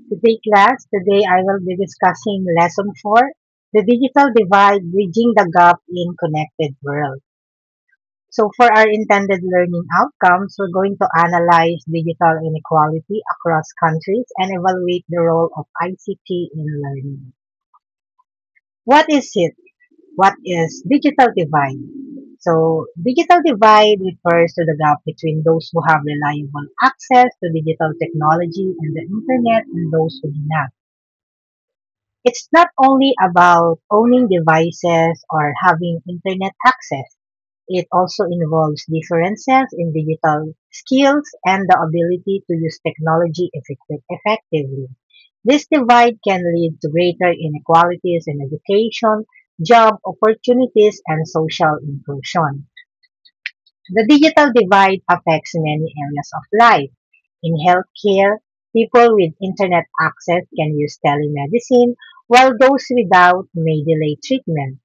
Today class, today I will be discussing lesson 4, the digital divide, bridging the gap in connected world. So for our intended learning outcomes, we're going to analyze digital inequality across countries and evaluate the role of ICT in learning. What is it? What is digital divide? So digital divide refers to the gap between those who have reliable access to digital technology and the internet and those who do not. It's not only about owning devices or having internet access. It also involves differences in digital skills and the ability to use technology effectively. This divide can lead to greater inequalities in education, job opportunities, and social inclusion. The digital divide affects many areas of life. In healthcare, people with internet access can use telemedicine, while those without may delay treatment.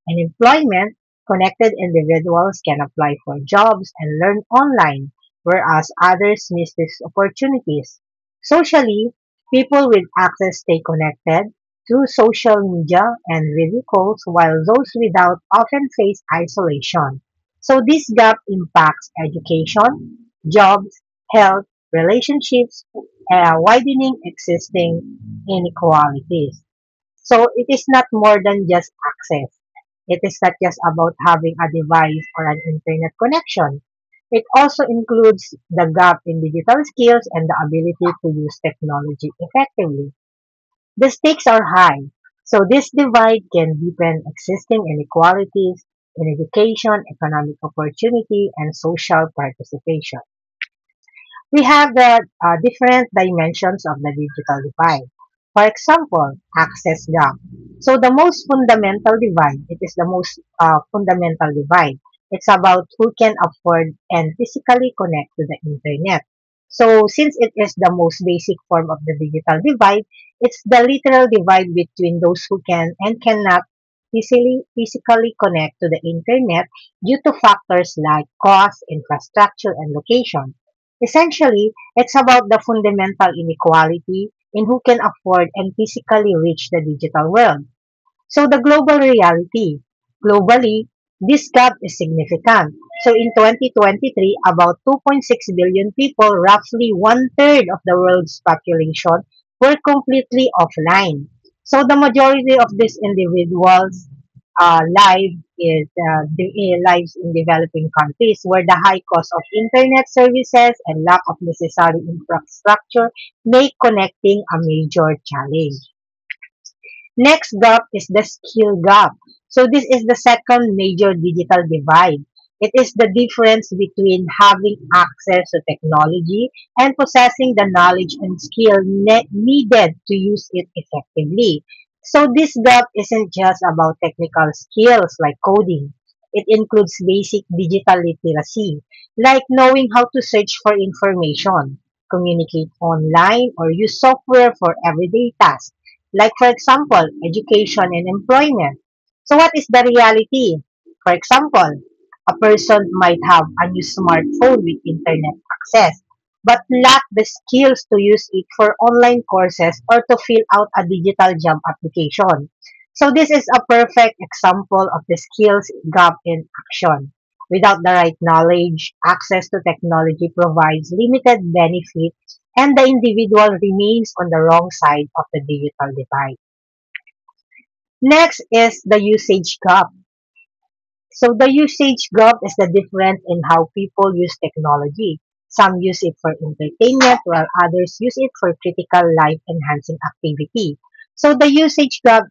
In employment, connected individuals can apply for jobs and learn online, whereas others miss these opportunities. Socially, people with access stay connected through social media and video calls, while those without often face isolation. So this gap impacts education, jobs, health, relationships, widening existing inequalities. So it is not more than just access. It is not just about having a device or an internet connection. It also includes the gap in digital skills and the ability to use technology effectively. The stakes are high, so this divide can deepen existing inequalities in education, economic opportunity, and social participation. We have the different dimensions of the digital divide. For example, access gap. So the most fundamental divide, it is the most fundamental divide. It's about who can afford and physically connect to the internet. So since it is the most basic form of the digital divide, it's the literal divide between those who can and cannot physically connect to the internet due to factors like cost, infrastructure, and location. Essentially, it's about the fundamental inequality in who can afford and physically reach the digital world. So the global reality. Globally, this gap is significant. So in 2023, about 2.6 billion people, roughly one-third of the world's population, were completely offline. So the majority of these individuals lives in developing countries where the high cost of internet services and lack of necessary infrastructure make connecting a major challenge. Next gap is the skill gap. So this is the second major digital divide. It is the difference between having access to technology and possessing the knowledge and skill needed to use it effectively. So this gap isn't just about technical skills like coding. It includes basic digital literacy, like knowing how to search for information, communicate online, or use software for everyday tasks like, for example, education and employment. So, what is the reality? For example, a person might have a new smartphone with internet access, but lack the skills to use it for online courses or to fill out a digital job application. So, this is a perfect example of the skills gap in action. Without the right knowledge, access to technology provides limited benefit and the individual remains on the wrong side of the digital divide. Next is the usage gap. So the usage gap is the difference in how people use technology. Some use it for entertainment while others use it for critical life enhancing activity. So the usage gap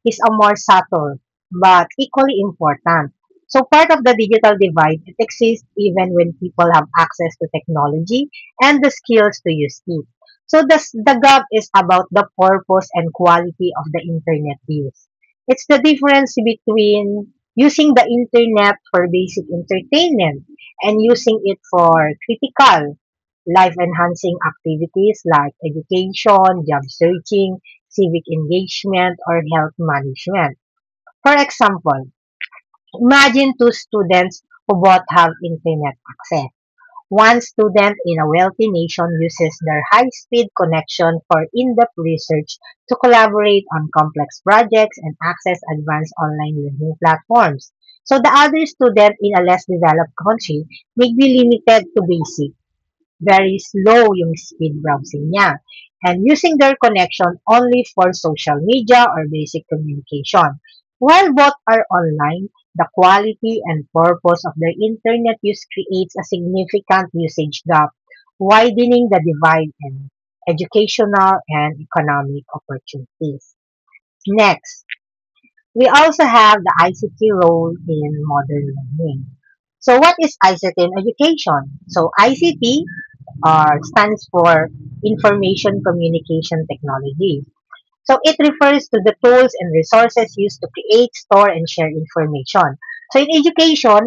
is a more subtle but equally important. So part of the digital divide, it exists even when people have access to technology and the skills to use it. So the gap is about the purpose and quality of the internet use. It's the difference between using the internet for basic entertainment and using it for critical life enhancing activities like education, job searching, civic engagement, or health management. For example, imagine two students who both have internet access. One student in a wealthy nation uses their high-speed connection for in-depth research to collaborate on complex projects and access advanced online learning platforms. So the other student in a less developed country may be limited to basic, very slow yung speed browsing niya, and using their connection only for social media or basic communication. While both are online, the quality and purpose of their internet use creates a significant usage gap, widening the divide in educational and economic opportunities. Next, we also have the ICT role in modern learning. So what is ICT in education? So ICT stands for Information Communication Technology. So it refers to the tools and resources used to create, store, and share information. So in education,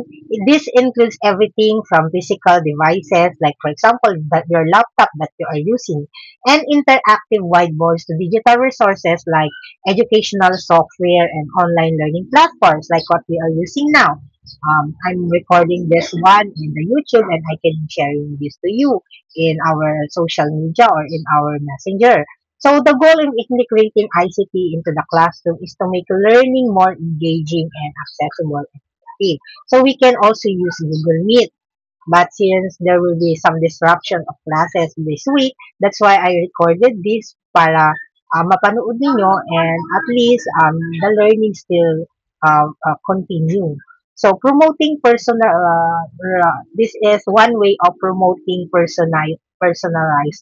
this includes everything from physical devices, like for example, your laptop that you are using, and interactive whiteboards to digital resources like educational software and online learning platforms, like what we are using now. I'm recording this one in the YouTube and I can sharing this to you in our social media or in our messenger. So the goal in integrating ICT into the classroom is to make learning more engaging and accessible and effective. So we can also use Google Meet. But since there will be some disruption of classes this week, that's why I recorded this para mapanood ninyo and at least the learning still continue. So promoting this is one way of promoting personalized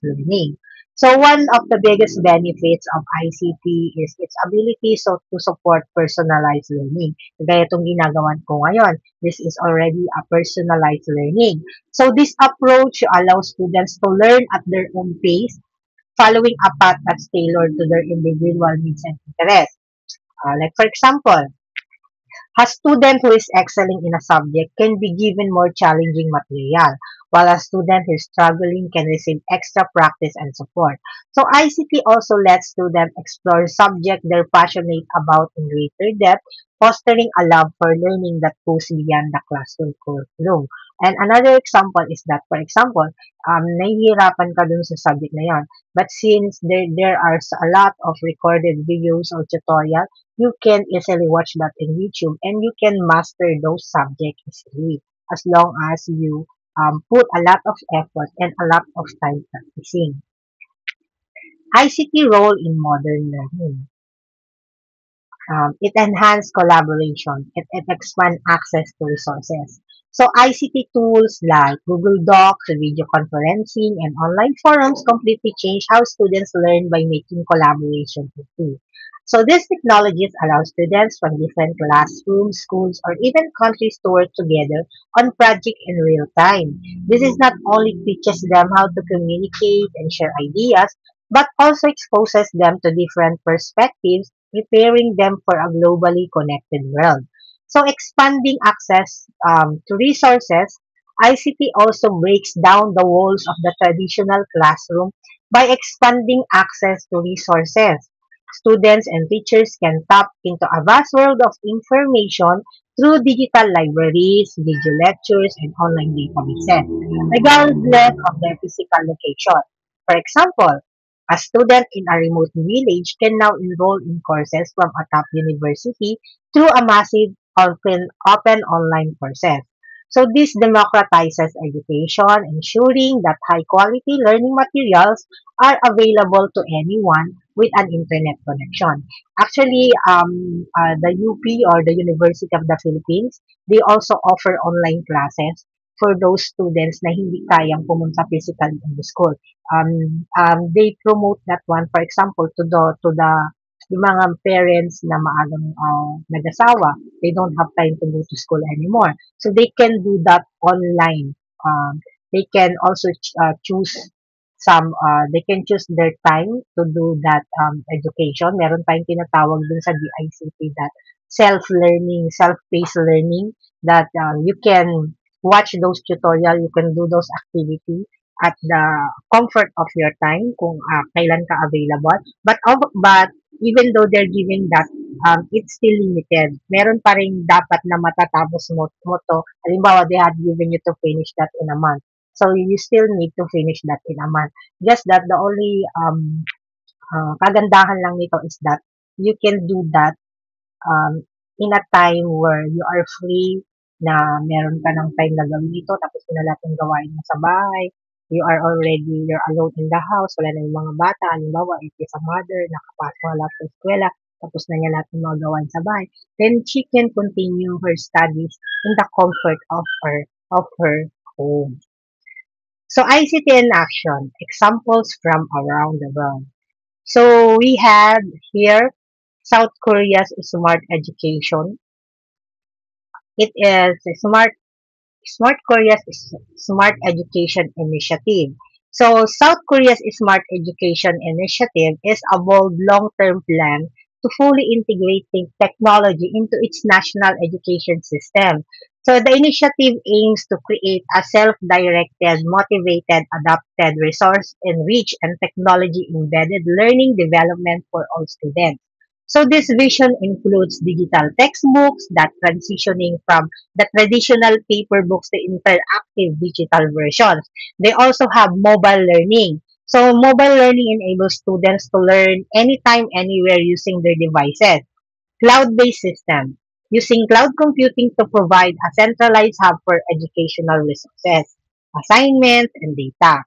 learning. So one of the biggest benefits of ICT is its ability to support personalized learning. Gaya itong ginagawan ko ngayon. This is already a personalized learning. So this approach allows students to learn at their own pace, following a path that's tailored to their individual needs and interests. Like for example, a student who is excelling in a subject can be given more challenging material, while a student who is struggling can receive extra practice and support. So ICT also lets students explore subjects they're passionate about in greater depth, fostering a love for learning that goes beyond the classroom curriculum. And another example is that, for example, nahihirapan ka dun sa subject na yon. But since there are a lot of recorded videos or tutorials, you can easily watch that in YouTube and you can master those subjects easily as long as you put a lot of effort and a lot of time practicing. ICT role in modern learning. It enhances collaboration. It expands access to resources. So ICT tools like Google Docs, video conferencing, and online forums completely change how students learn by making collaboration easy. So these technologies allow students from different classrooms, schools, or even countries to work together on projects in real time. This is not only teaches them how to communicate and share ideas, but also exposes them to different perspectives, preparing them for a globally connected world. So expanding access to resources, ICT also breaks down the walls of the traditional classroom by expanding access to resources. Students and teachers can tap into a vast world of information through digital libraries, video lectures, and online databases, regardless of their physical location. For example, a student in a remote village can now enroll in courses from a top university through a massive open online courses. So this democratizes education, ensuring that high-quality learning materials are available to anyone with an internet connection. Actually, the UP or the University of the Philippines, they also offer online classes for those students na hindi kayang pumunta physically in the school. They promote that one, for example, to the yung mga parents na maagang nag-asawa, they don't have time to go to school anymore. So they can do that online. They can also choose they can choose their time to do that education. Meron tayong tinatawag dun sa DICT that self-learning, self-paced learning that you can watch those tutorial, you can do those activity at the comfort of your time kung kailan ka available. But even though they're giving that, it's still limited. Meron pa rin dapat na matatapos mo to. Halimbawa, they have given you to finish that in a month. So you still need to finish that in a month. Just that the only kagandahan lang nito is that you can do that in a time where you are free, na meron ka ng time na gawin ito, tapos yun na lahat ng gawain mo sa bahay. You're alone in the house, wala na yung mga bata. Halimbawa, if is a mother, nakapasok na lahat sa eskwela, tapos na niya lahat ng mga gawain sa bahay, then she can continue her studies in the comfort of her home. So ICT in action, examples from around the world. So we have here South Korea's smart education. It is Smart Korea's Smart Education Initiative. So South Korea's Smart Education Initiative is a bold long-term plan to fully integrating technology into its national education system. So the initiative aims to create a self-directed, motivated, adapted, resource-enriched, and technology-embedded learning development for all students. So this vision includes digital textbooks that transitioning from the traditional paper books to interactive digital versions. They also have mobile learning. So mobile learning enables students to learn anytime, anywhere using their devices. Cloud-based system, using cloud computing to provide a centralized hub for educational resources, assignments, and data.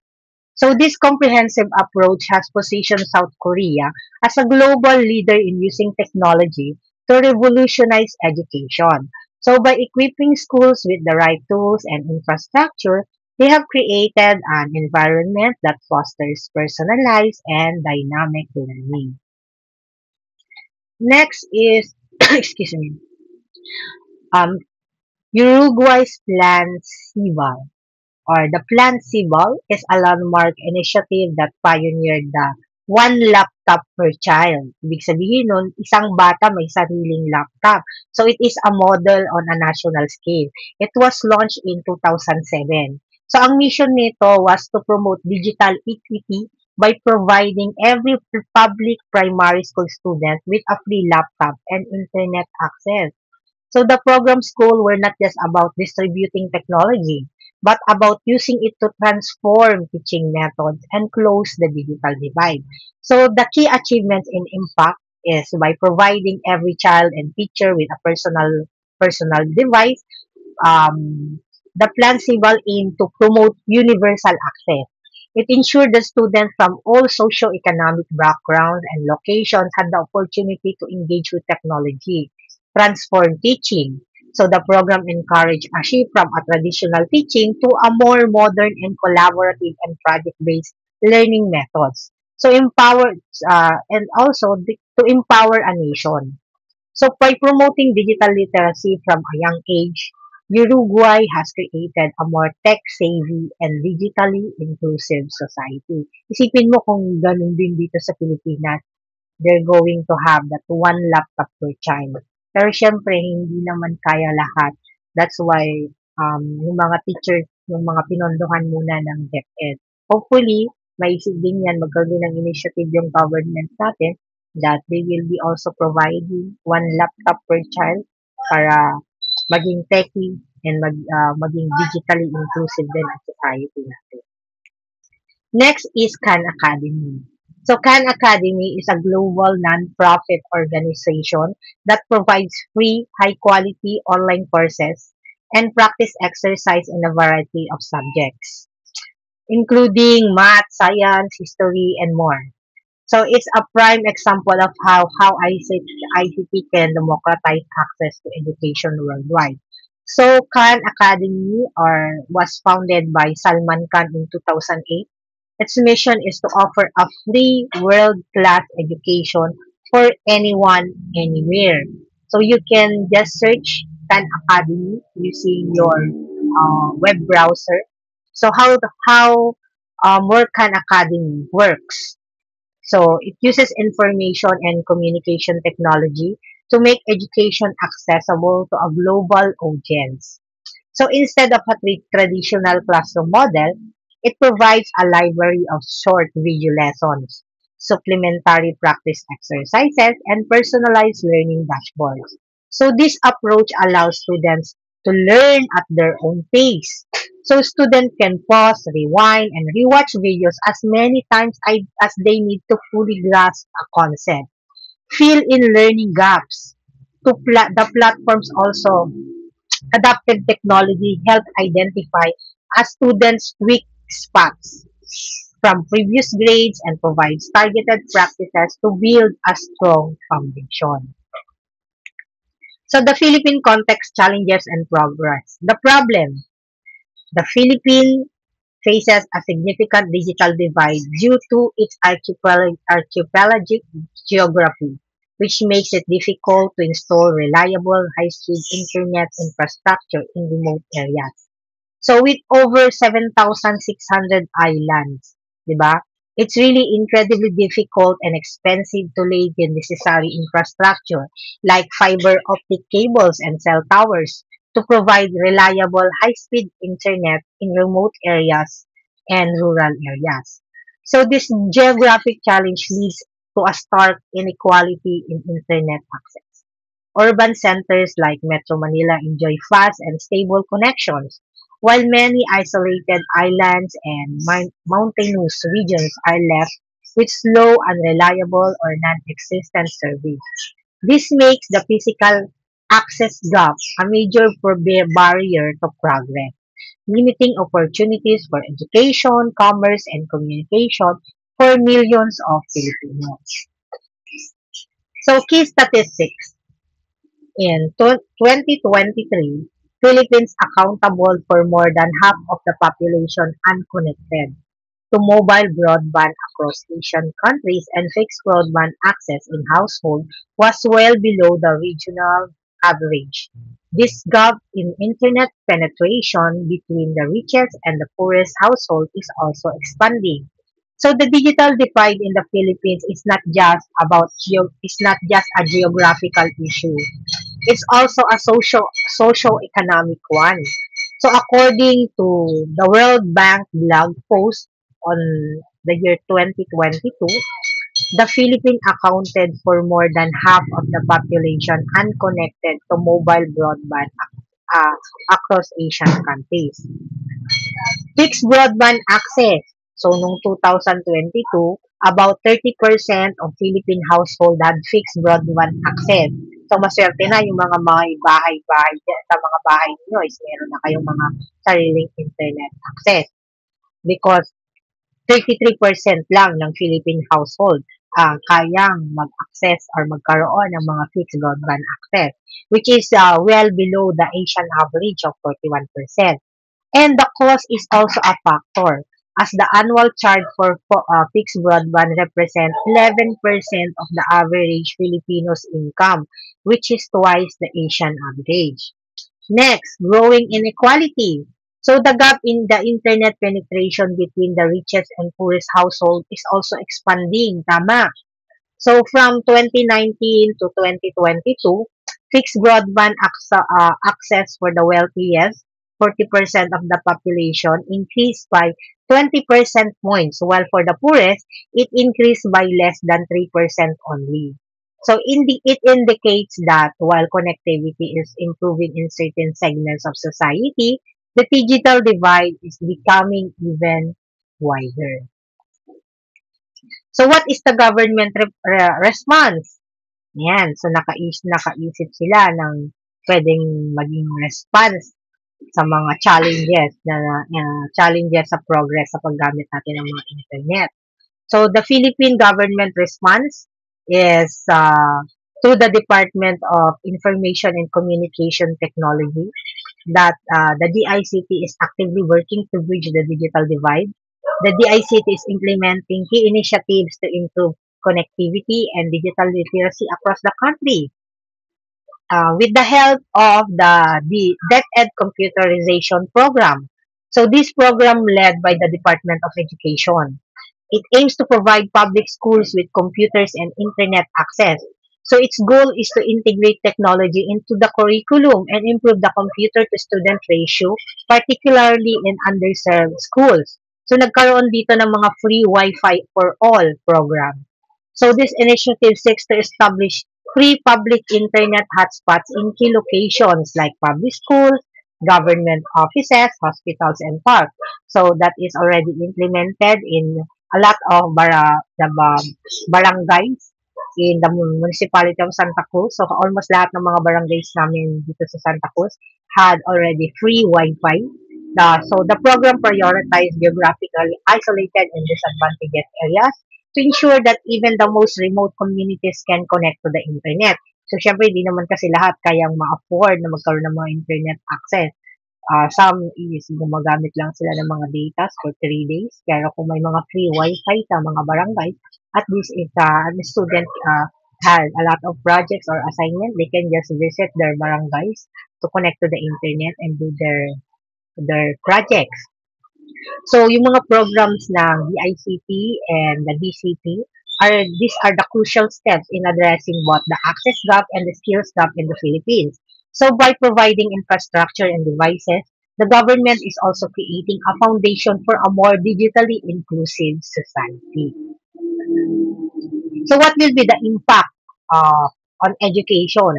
So this comprehensive approach has positioned South Korea as a global leader in using technology to revolutionize education. So by equipping schools with the right tools and infrastructure, they have created an environment that fosters personalized and dynamic learning. Next is, excuse me, um, Uruguay's Plan CIVAL, or the Plan CIVAL is a landmark initiative that pioneered the one laptop per child. Ibig sabihin nun, isang bata may sariling laptop. So it is a model on a national scale. It was launched in 2007. So ang mission nito was to promote digital equity by providing every public primary school student with a free laptop and internet access. So the programs goal were not just about distributing technology, but about using it to transform teaching methods and close the digital divide. So the key achievements in impact is by providing every child and teacher with a personal device. The plan Civil aim to promote universal access. It ensured that students from all socio-economic backgrounds and locations had the opportunity to engage with technology, transform teaching. So the program encouraged a shift from a traditional teaching to a more modern and collaborative and project-based learning methods. So and also to empower a nation. So by promoting digital literacy from a young age, Uruguay has created a more tech-savvy and digitally inclusive society. Isipin mo kung ganun din dito sa Pilipinas, they're going to have that one laptop per child. Pero syempre, hindi naman kaya lahat. That's why yung mga teachers, yung mga pinondohan muna ng DepEd. Hopefully, maisip din yan, magkaroon din ng initiative yung government natin that they will be also providing one laptop per child para maging techy and maging digitally inclusive din ang society natin. Next is Khan Academy. So Khan Academy is a global non-profit organization that provides free, high-quality online courses and practice exercise in a variety of subjects, including math, science, history, and more. So it's a prime example of how ICT can democratize access to education worldwide. So Khan Academy was founded by Salman Khan in 2008. Its mission is to offer a free world-class education for anyone, anywhere. So you can just search Khan Academy using your web browser. So how Khan Academy works. So it uses information and communication technology to make education accessible to a global audience. So instead of a traditional classroom model, it provides a library of short video lessons, supplementary practice exercises, and personalized learning dashboards. So this approach allows students to learn at their own pace, So students can pause, rewind, and rewatch videos as many times as they need to fully grasp a concept. Fill in learning gaps. The platforms also adaptive technology help identify a students' weak spots from previous grades and provides targeted practices to build a strong foundation. So the Philippine context challenges and progress. The problem, the Philippines faces a significant digital divide due to its archipelagic geography, which makes it difficult to install reliable high-speed internet infrastructure in remote areas. So with over 7,600 islands, 'di ba? It's really incredibly difficult and expensive to lay the necessary infrastructure like fiber optic cables and cell towers to provide reliable high-speed internet in remote areas and rural areas. So this geographic challenge leads to a stark inequality in internet access. Urban centers like Metro Manila enjoy fast and stable connections, while many isolated islands and mountainous regions are left with slow, unreliable, or non-existent service. This makes the physical access gap a major barrier to progress, limiting opportunities for education, commerce, and communication for millions of Filipinos. So, key statistics. In 2023, Philippines accountable for more than half of the population unconnected to mobile broadband across Asian countries, and fixed broadband access in households was well below the regional average. This gap in internet penetration between the richest and the poorest households is also expanding. So the digital divide in the Philippines is not just a geographical issue. It's also a socio-economic one. So according to the World Bank blog post on the year 2022, the Philippines accounted for more than half of the population unconnected to mobile broadband uh, across Asian countries. Fixed broadband access. So, noong 2022, about 30% of Philippine household had fixed broadband access. So, maswerte na yung mga bahay-bahay dyan. Sa mga bahay niyo is meron na kayong mga sariling internet access. Because 33% lang ng Philippine household kayang mag-access or magkaroon ng mga fixed broadband access, which is well below the Asian average of 41%. And the cost is also a factor, as the annual charge for fixed broadband represents 11% of the average Filipino's income, which is twice the Asian average. Next, growing inequality. So the gap in the internet penetration between the richest and poorest household is also expanding. Tama. So from 2019 to 2022, fixed broadband access for the wealthiest, 40% of the population, increased by 20 percent points, while for the poorest, it increased by less than 3% only. So it indicates that while connectivity is improving in certain segments of society, the digital divide is becoming even wider. So what is the government response? Yan. So nakaisip sila ng pwedeng maging response sa mga challenges sa progress sa paggamit natin ng mga internet. So the Philippine government response is through the Department of Information and Communication Technology that the DICT is actively working to bridge the digital divide. The DICT is implementing key initiatives to improve connectivity and digital literacy across the country with the help of the DepEd computerization program. So this program led by the Department of Education. It aims to provide public schools with computers and internet access. So its goal is to integrate technology into the curriculum and improve the computer to student ratio, particularly in underserved schools. So nagkaroon dito ng mga free Wi-Fi for all program. So this initiative seeks to establish free public internet hotspots in key locations like public schools, government offices, hospitals, and parks. So that is already implemented in a lot of barangays in the municipality of Santa Cruz. So almost lahat ng mga barangays namin dito sa Santa Cruz had already free Wi-Fi. So the program prioritized geographically isolated and disadvantaged areas to ensure that even the most remote communities can connect to the internet. So, syempre, di naman kasi lahat kayang ma-afford na magkaroon ng mga internet access. Some is gumagamit lang sila ng mga data for 3 days. Pero kung may mga free wifi sa mga barangay, at least if the student had a lot of projects or assignment, they can just visit their barangays to connect to the internet and do their projects. So, yung mga programs ng DICT and the DCT these are the crucial steps in addressing both the access gap and the skills gap in the Philippines. So, by providing infrastructure and devices, the government is also creating a foundation for a more digitally inclusive society. So, what will be the impact on education?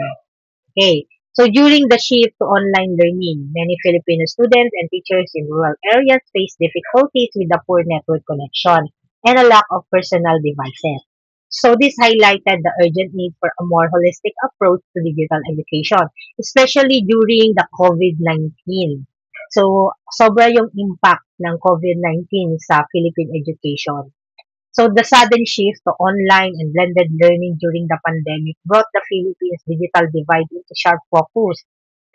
Okay. So during the shift to online learning, many Filipino students and teachers in rural areas face difficulties with the poor network connection and a lack of personal devices. So this highlighted the urgent need for a more holistic approach to digital education, especially during the COVID-19. So sobra yung impact ng COVID-19 sa Philippine education. So the sudden shift to online and blended learning during the pandemic brought the Philippines digital divide into sharp focus.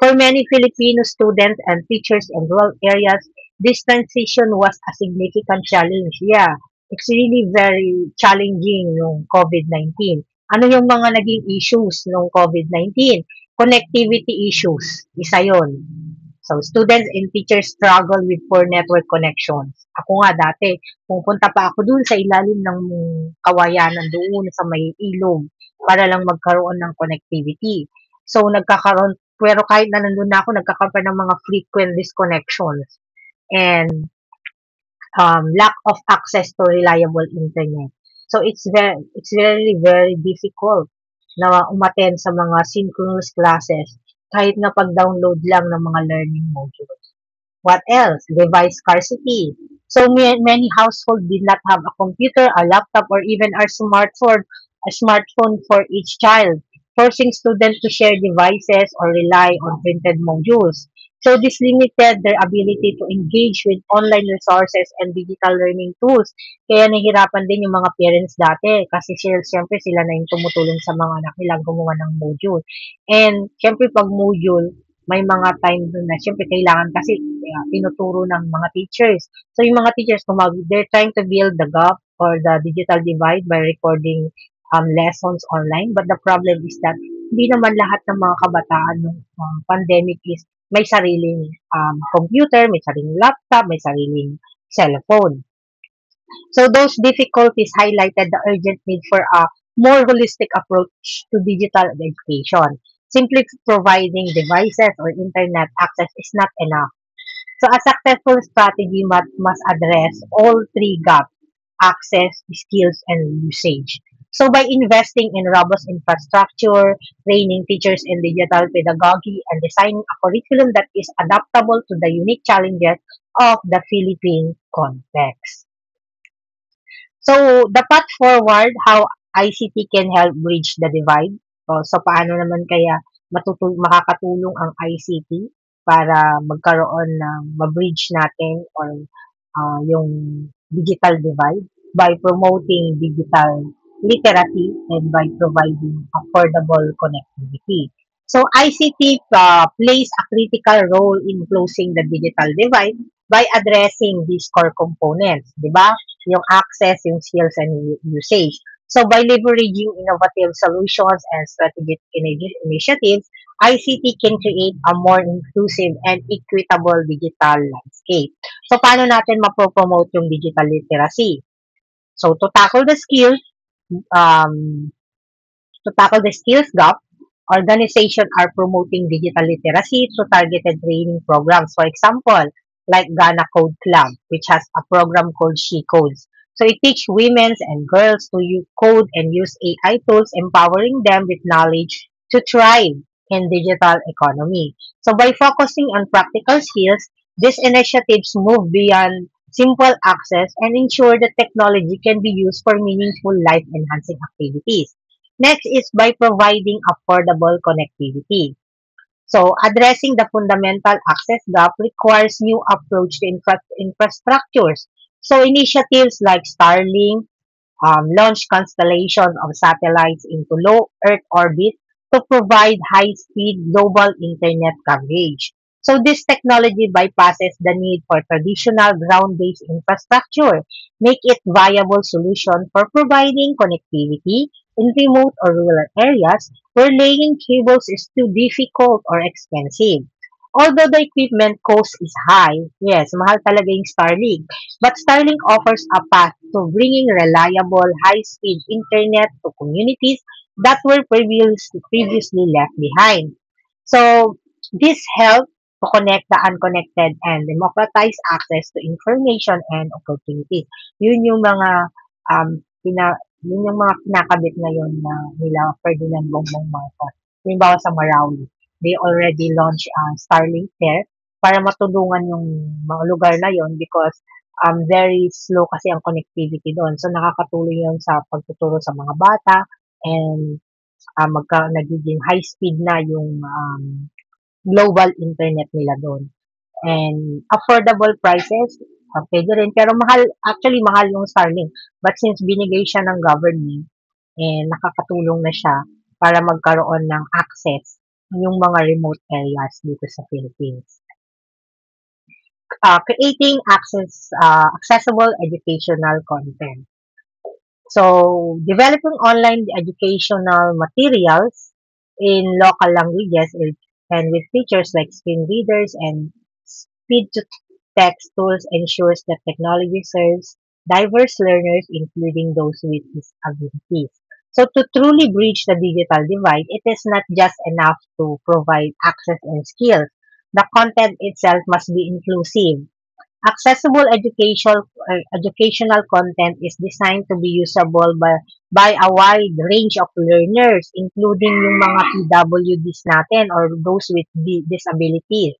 For many Filipino students and teachers in rural areas, this transition was a significant challenge. Yeah, it's really very challenging yung COVID-19. Ano yung mga naging issues ng COVID-19? Connectivity issues, isa yon. So, students and teachers struggle with poor network connections. Ako nga dati, pupunta pa ako dun sa ilalim ng kawayanan doon sa may ilog para lang magkaroon ng connectivity. So, pero kahit na nandun na ako, nagkakaroon pa ng mga frequent disconnections and lack of access to reliable internet. So, it's very, very difficult na umattend sa mga synchronous classes kahit na pag-download lang ng mga learning modules. What else? Device scarcity. So many households did not have a computer, a laptop, or even a smartphone for each child, forcing students to share devices or rely on printed modules. So this limited their ability to engage with online resources and digital learning tools. Kaya nahihirapan din yung mga parents dati kasi siyempre sila na yung tumutulong sa mga anak nila gumawa ng module. And siyempre pag module, may mga time dun na siyempre kailangan kasi tinuturo ng mga teachers. So yung mga teachers, they're trying to build the gap or the digital divide by recording lessons online. But the problem is that hindi naman lahat ng mga kabataan ng pandemic is may sariling computer, may sariling laptop, may sariling cellphone. So those difficulties highlighted the urgent need for a more holistic approach to digital education. Simply providing devices or internet access is not enough. So a successful strategy must address all three gaps: access, skills, and usage. So by investing in robust infrastructure, training teachers in digital pedagogy, and designing a curriculum that is adaptable to the unique challenges of the Philippine context. So the path forward, how ICT can help bridge the divide. So paano naman kaya makakatulong ang ICT para magkaroon ng ma-bridge natin or yung digital divide by promoting digital literacy and by providing affordable connectivity. So ICT plays a critical role in closing the digital divide by addressing these core components, di ba? Yung access, yung skills, and usage. So by leveraging innovative solutions and strategic initiatives, ICT can create a more inclusive and equitable digital landscape. So paano natin mapopromote yung digital literacy? So um, to tackle the skills gap, organizations are promoting digital literacy through targeted training programs. For example, like Ghana Code Club, which has a program called She Codes. So it teaches women and girls to use code and use AI tools, empowering them with knowledge to thrive. in digital economy. So by focusing on practical skills, these initiatives move beyond simple access and ensure that technology can be used for meaningful life-enhancing activities. Next is by providing affordable connectivity. So addressing the fundamental access gap requires new approach to infrastructures. So initiatives like Starlink launch constellation of satellites into low Earth orbit to provide high-speed global internet coverage. So this technology bypasses the need for traditional ground-based infrastructure, make it viable solution for providing connectivity in remote or rural areas where laying cables is too difficult or expensive. Although the equipment cost is high, yes, mahal talaga yung Starlink, but Starlink offers a path to bringing reliable, high-speed internet to communities that were previously left behind. So, this helps to connect the unconnected and democratize access to information and opportunities. Yun yung mga yun yung mga kinakabit ngayon na nila Ferdinand Bongbong Marcos. Halimbawa sa Marawi, they already launched Starlink there para matulungan yung mga lugar na yon because very slow kasi ang connectivity doon. So nakakatulong yun sa pagtuturo sa mga bata and nagiging high speed na yung global internet nila doon. And affordable prices, pwede rin. Pero mahal, actually mahal yung Starlink. But since binigay siya ng government, nakakatulong na siya para magkaroon ng access yung mga remote areas dito sa Philippines. Creating accessible educational content. So, developing online educational materials in local languages and with features like screen readers and speech-to-text tools ensures that technology serves diverse learners, including those with disabilities. So, to truly bridge the digital divide, it is not just enough to provide access and skills. The content itself must be inclusive. Accessible educational content is designed to be usable by a wide range of learners, including yung mga PWDs natin or those with disabilities.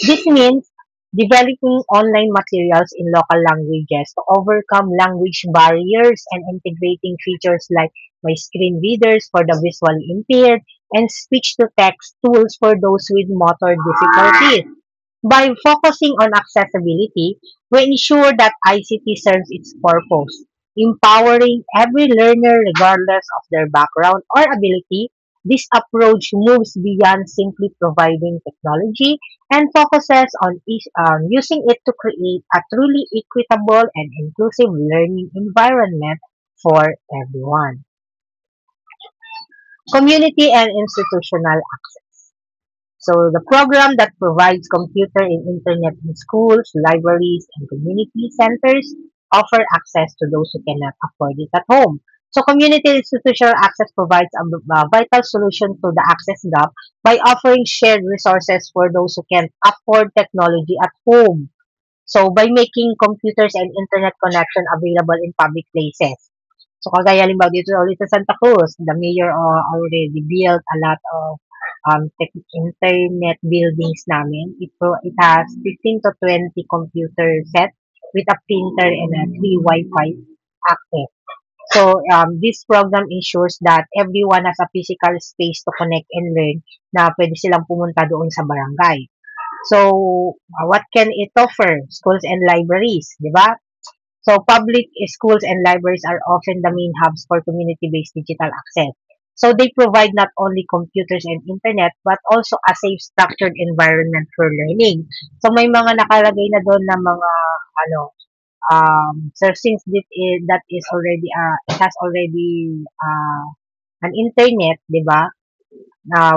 This means developing online materials in local languages to overcome language barriers and integrating features like my screen readers for the visually impaired and speech-to-text tools for those with motor difficulties. By focusing on accessibility, we ensure that ICT serves its purpose, empowering every learner regardless of their background or ability. This approach moves beyond simply providing technology and focuses on using it to create a truly equitable and inclusive learning environment for everyone. Community and institutional access. So the program that provides computer and internet in schools, libraries, and community centers offer access to those who cannot afford it at home. So community institutional access provides a vital solution to the access gap by offering shared resources for those who can't afford technology at home. So by making computers and internet connection available in public places. So kagaya halimbawa dito ulit sa Santa Cruz, the mayor already built a lot of internet buildings namin. It has 15 to 20 computer set with a printer and a free Wi-Fi access. So this program ensures that everyone has a physical space to connect and learn na pwede silang pumunta doon sa barangay. So what can it offer? Schools and libraries, di ba? So public schools and libraries are often the main hubs for community-based digital access. So they provide not only computers and internet but also a safe structured environment for learning. So may mga nakalagay na doon na mga ano so since that is already it has already an internet, 'di ba?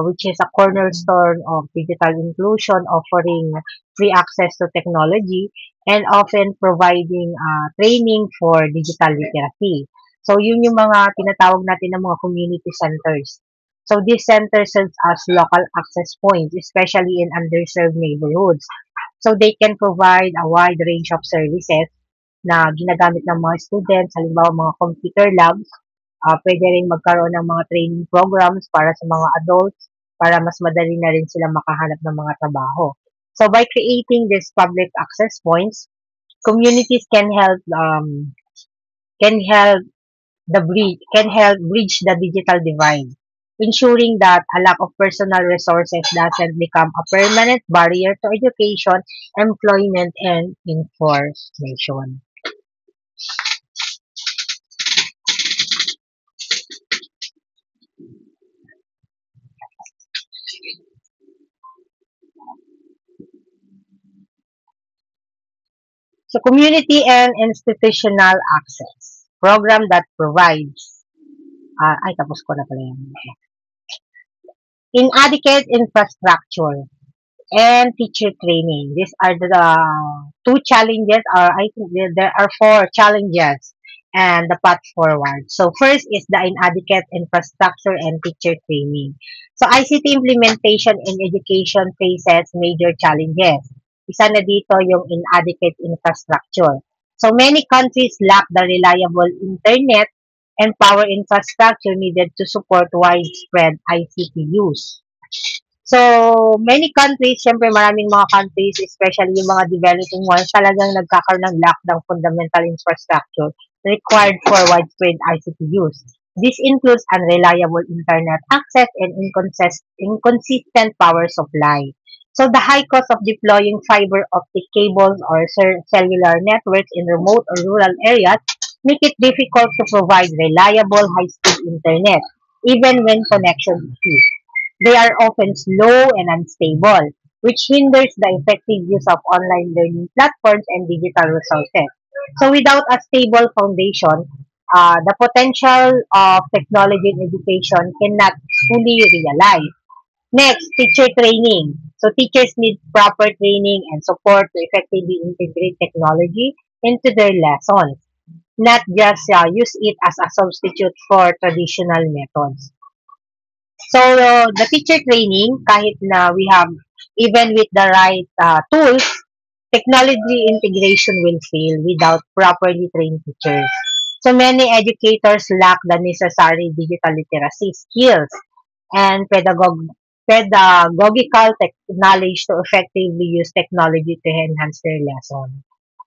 Which is a cornerstone of digital inclusion, offering free access to technology and often providing training for digital literacy. So, yun yung mga tinatawag natin ng mga community centers. So, these centers serve as local access points, especially in underserved neighborhoods. So, they can provide a wide range of services na ginagamit ng mga students, halimbawa mga computer labs, pwede rin magkaroon ng mga training programs para sa mga adults, para mas madali na rin sila makahanap ng mga trabaho. So by creating these public access points, communities can help can help bridge the digital divide, ensuring that a lack of personal resources doesn't become a permanent barrier to education, employment, and information. So community and institutional access program that provides tapos ko na pala yan. Inadequate infrastructure and teacher training. These are the two challenges, or I think there are four challenges and the path forward. So first is the inadequate infrastructure and teacher training. So ICT implementation in education faces major challenges. Isa na dito yung inadequate infrastructure. So many countries lack the reliable internet and power infrastructure needed to support widespread ICT use. So, many countries, syempre maraming mga countries, especially yung mga developing ones, talagang nagkakaroon ng lack ng fundamental infrastructure required for widespread ICT use. This includes unreliable internet access and inconsistent power supply. So, the high cost of deploying fiber optic cables or cellular networks in remote or rural areas make it difficult to provide reliable high-speed internet, even when connection is weak. They are often slow and unstable, which hinders the effective use of online learning platforms and digital resources. So without a stable foundation, the potential of technology in education cannot fully realize. Next, teacher training. So teachers need proper training and support to effectively integrate technology into their lessons, not just use it as a substitute for traditional methods. So, the teacher training, kahit na we have, even with the right tools, technology integration will fail without properly trained teachers. So, many educators lack the necessary digital literacy skills and pedagogical knowledge to effectively use technology to enhance their lesson.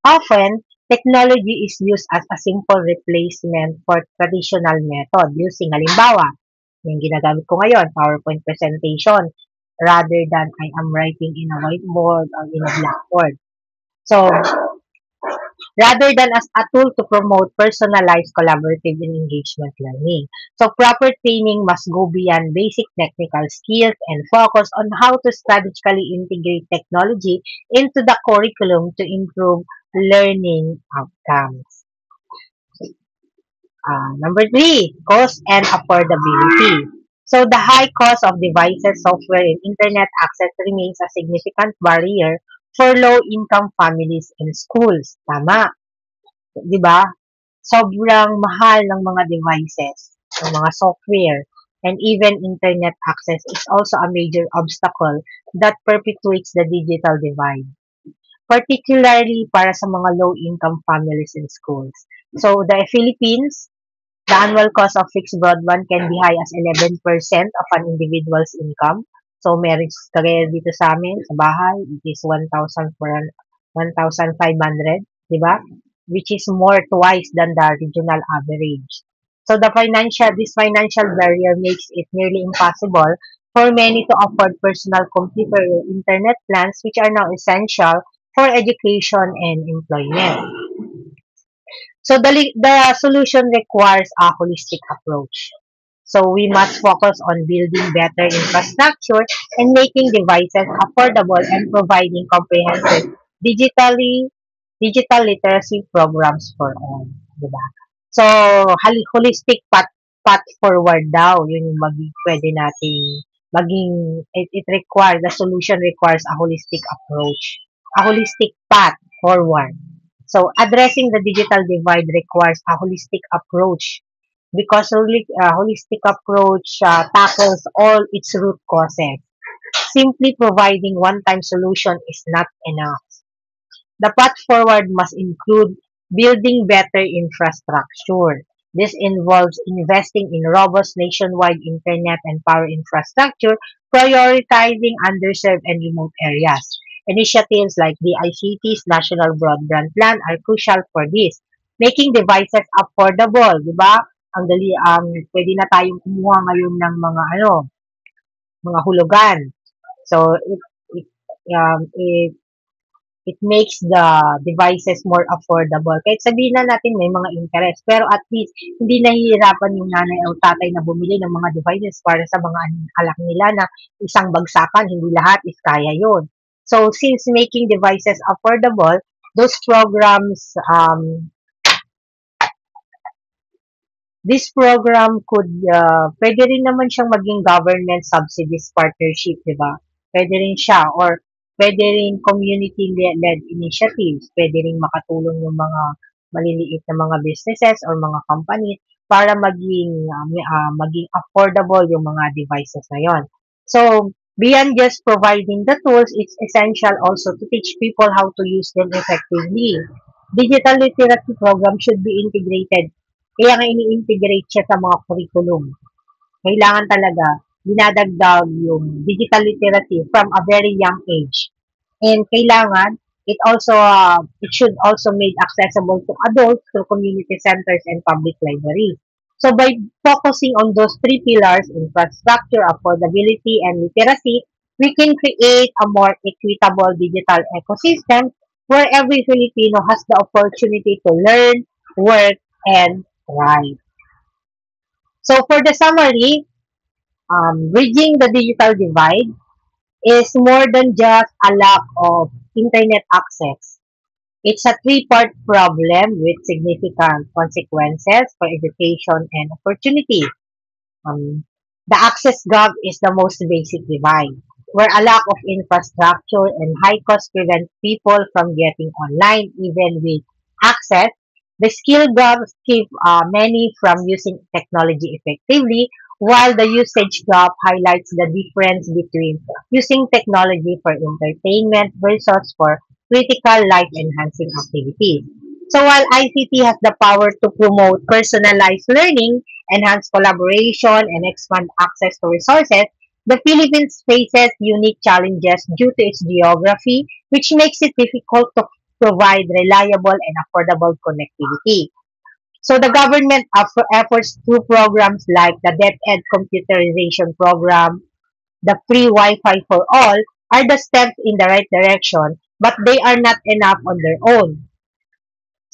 Often, technology is used as a simple replacement for traditional method using halimbawa, yung ginagamit ko ngayon, PowerPoint presentation, rather than I am writing in a whiteboard or in a blackboard. So, rather than as a tool to promote personalized collaborative and engagement learning. So, proper training must go beyond basic technical skills and focus on how to strategically integrate technology into the curriculum to improve learning outcomes. Number three, cost and affordability. So the high cost of devices, software, and internet access remains a significant barrier for low-income families and schools. Tama, di ba? Sobrang mahal ng mga devices, ng mga software, and even internet access is also a major obstacle that perpetuates the digital divide, particularly para sa mga low-income families and schools. So the Philippines, the annual cost of fixed broadband can be high as 11% of an individual's income. So, meron kagaya dito sa amin, sa bahay, it is 1,500, di ba? Which is more twice than the regional average. So, this financial barrier makes it nearly impossible for many to afford personal computer or internet plans, which are now essential for education and employment. So the solution requires a holistic approach. So we must focus on building better infrastructure and making devices affordable and providing comprehensive digitally digital literacy programs for all, 'di ba? So holistic path forward daw, yun yung pwede nating it requires the solution requires a holistic approach, a holistic path forward. So, addressing the digital divide requires a holistic approach because holistic approach tackles all its root causes. Simply providing one-time solution is not enough. The path forward must include building better infrastructure, This involves investing in robust nationwide internet and power infrastructure, prioritizing underserved and remote areas. Initiatives like the ICT's National Broadband Plan are crucial for this, making devices affordable, di ba? Ang dali, pwede na tayong kumuha ngayon ng mga hulugan. So, it, it makes the devices more affordable. Kahit sabihin na natin may mga interest, pero at least hindi nahihirapan yung nanay o tatay na bumili ng mga devices para sa mga anak nila na isang bagsakan, hindi lahat is kaya yun. So, since making devices affordable, those programs, this program could, pwede rin naman siyang maging government subsidies partnership, di ba? Pwede rin siya, or pwede rin community-led initiatives, pwede rin makatulong yung mga maliliit na mga businesses or mga companies para maging affordable yung mga devices na yon. So, beyond just providing the tools, it's essential also to teach people how to use them effectively. Digital literacy program should be integrated, kaya nga ini-integrate siya sa mga curriculum. Kailangan talaga dinadagdag yung digital literacy from a very young age. And kailangan it should also made accessible to adults through community centers and public libraries. So by focusing on those three pillars, infrastructure, affordability, and literacy, we can create a more equitable digital ecosystem where every Filipino has the opportunity to learn, work, and thrive. So for the summary, bridging the digital divide is more than just a lack of internet access. It's a three-part problem with significant consequences for education and opportunity. Um, the access gap is the most basic divide, where a lack of infrastructure and high cost prevent people from getting online even with access. The skill gaps keep many from using technology effectively, while the usage gap highlights the difference between using technology for entertainment versus for critical life enhancing activities. So while ICT has the power to promote personalized learning, enhance collaboration, and expand access to resources, the Philippines faces unique challenges due to its geography, which makes it difficult to provide reliable and affordable connectivity. So the government efforts through programs like the DepEd Computerization Program, the free Wi-Fi for all, are the steps in the right direction, but they are not enough on their own.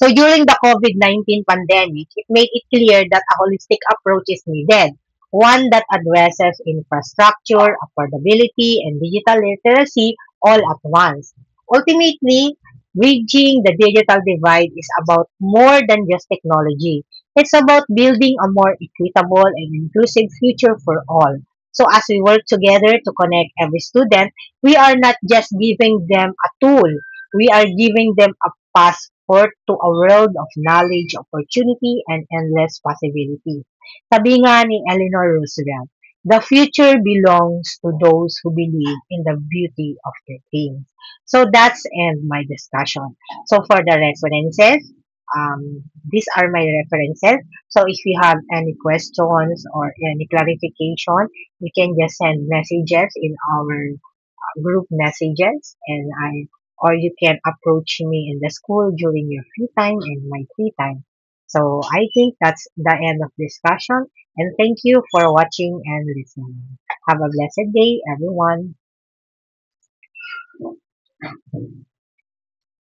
So during the COVID-19 pandemic, it made it clear that a holistic approach is needed, one that addresses infrastructure, affordability, and digital literacy all at once. Ultimately, bridging the digital divide is about more than just technology. It's about building a more equitable and inclusive future for all. So as we work together to connect every student, we are not just giving them a tool, we are giving them a passport to a world of knowledge, opportunity, and endless possibilities. Sabi nga ni Eleanor Roosevelt, the future belongs to those who believe in the beauty of their dreams. So that's end my discussion. So for the references, these are my references. So if you have any questions or any clarification, you can just send messages in our group messages, and I or you can approach me in the school during your free time and my free time. So I think that's the end of discussion, and thank you for watching and listening. Have a blessed day, everyone.